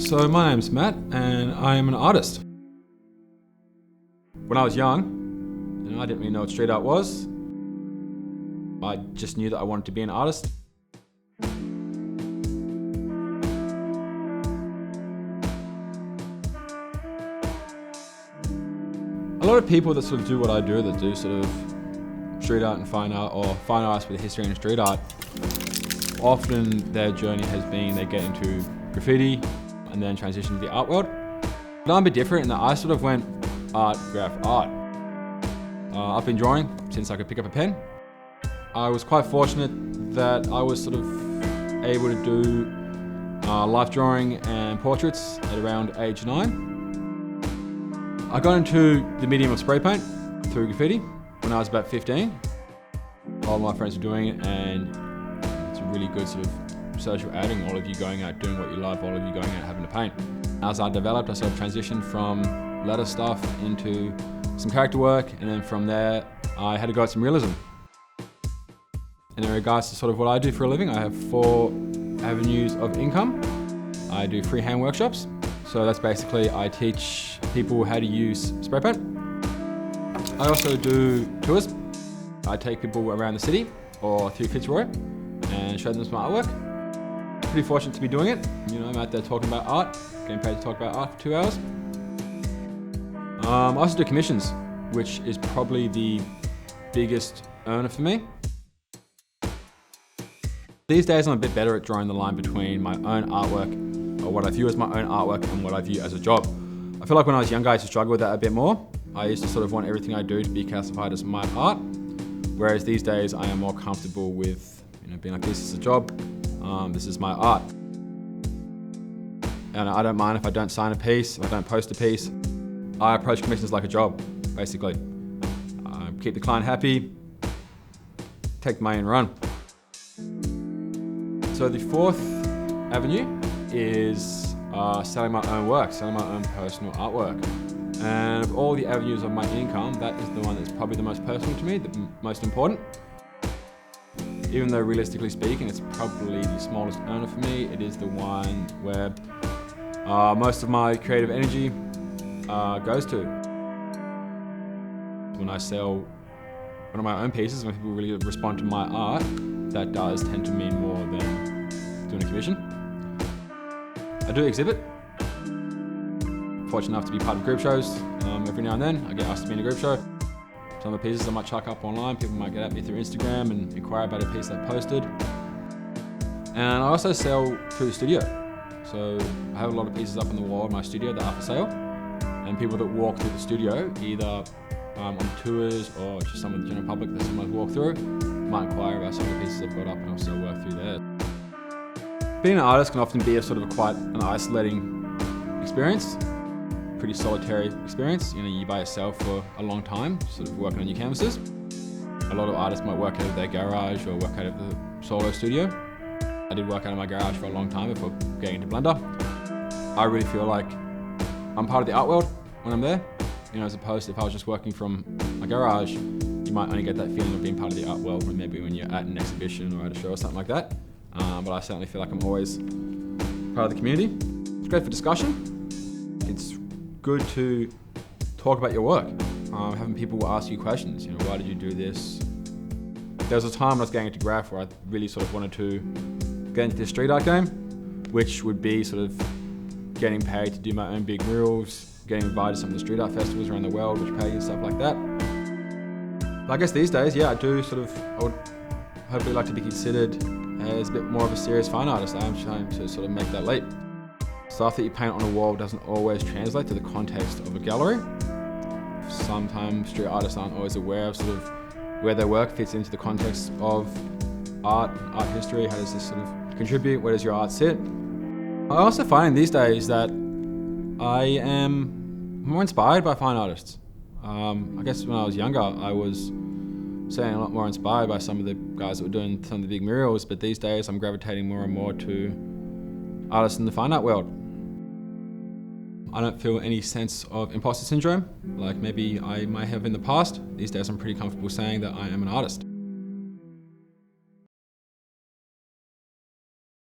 So my name's Matt and I am an artist. When I was young, I didn't really know what street art was. I just knew that I wanted to be an artist. A lot of people that sort of do what I do, that do sort of street art and fine art, or fine arts with a history in street art, often their journey has been they get into graffiti and then transition to the art world. But I'm a bit different in that I sort of went art, graph, art. I've been drawing since I could pick up a pen. I was quite fortunate that I was sort of able to do life drawing and portraits at around age 9. I got into the medium of spray paint through graffiti when I was about 15. All my friends were doing it, and it's a really good sort of social outing, all of you going out doing what you love, all of you going out having to paint. As I developed, I sort of transitioned from letter stuff into some character work, and then from there I had to go at some realism. And in regards to sort of what I do for a living, I have 4 avenues of income. I do freehand workshops. So that's basically, I teach people how to use spray paint. I also do tours. I take people around the city or through Fitzroy and show them some artwork. Pretty fortunate to be doing it. I'm out there talking about art, getting paid to talk about art for 2 hours. I also do commissions, which is probably the biggest earner for me. These days I'm a bit better at drawing the line between my own artwork, or what I view as my own artwork, and what I view as a job. I feel like when I was younger I used to struggle with that a bit more. I used to sort of want everything I do to be classified as my art, whereas these days I am more comfortable with being like, this is a job, this is my art. And I don't mind if I don't sign a piece, if I don't post a piece. I approach commissions like a job, basically. Keep the client happy, take the money and run. So the 4th avenue is selling my own work, selling my own personal artwork. And of all the avenues of my income, that is the one that's probably the most personal to me, the most important. Even though realistically speaking, it's probably the smallest earner for me, it is the one where most of my creative energy goes to. When I sell one of my own pieces, when people really respond to my art, that does tend to mean more than doing a commission. I do exhibit. Fortunate enough to be part of group shows. Every now and then I get asked to be in a group show. Some of the pieces I might chuck up online, people might get at me through Instagram and inquire about a piece I posted. And I also sell through the studio. So I have a lot of pieces up on the wall in my studio that are for sale. And people that walk through the studio, either on tours or just some of the general public that someone walk through, might inquire about some of the pieces I've got up, and also work through there. Being an artist can often be quite an isolating experience, pretty solitary experience. You're by yourself for a long time, sort of working on your canvases. A lot of artists might work out of their garage or work out of the solo studio. I did work out of my garage for a long time before getting into Blender. I really feel like I'm part of the art world when I'm there, as opposed to if I was just working from my garage, you might only get that feeling of being part of the art world maybe when you're at an exhibition or at a show or something like that. But I certainly feel like I'm always part of the community. It's great for discussion. It's good to talk about your work. Having people ask you questions, why did you do this? There was a time when I was getting into graph where I really sort of wanted to get into the street art game, which would be sort of getting paid to do my own big murals, getting invited to some of the street art festivals around the world, which pay you and stuff like that. But I guess these days, I do I would hopefully like to be considered as a bit more of a serious fine artist. I am trying to sort of make that leap. Stuff that you paint on a wall doesn't always translate to the context of a gallery. Sometimes street artists aren't always aware of sort of where their work fits into the context of art history. How does this sort of contribute? Where does your art sit? I also find these days that I am more inspired by fine artists. I guess when I was younger, I was certainly a lot more inspired by some of the guys that were doing some of the big murals, but these days I'm gravitating more and more to artists in the fine art world. I don't feel any sense of imposter syndrome, like maybe I might have in the past. These days I'm pretty comfortable saying that I am an artist.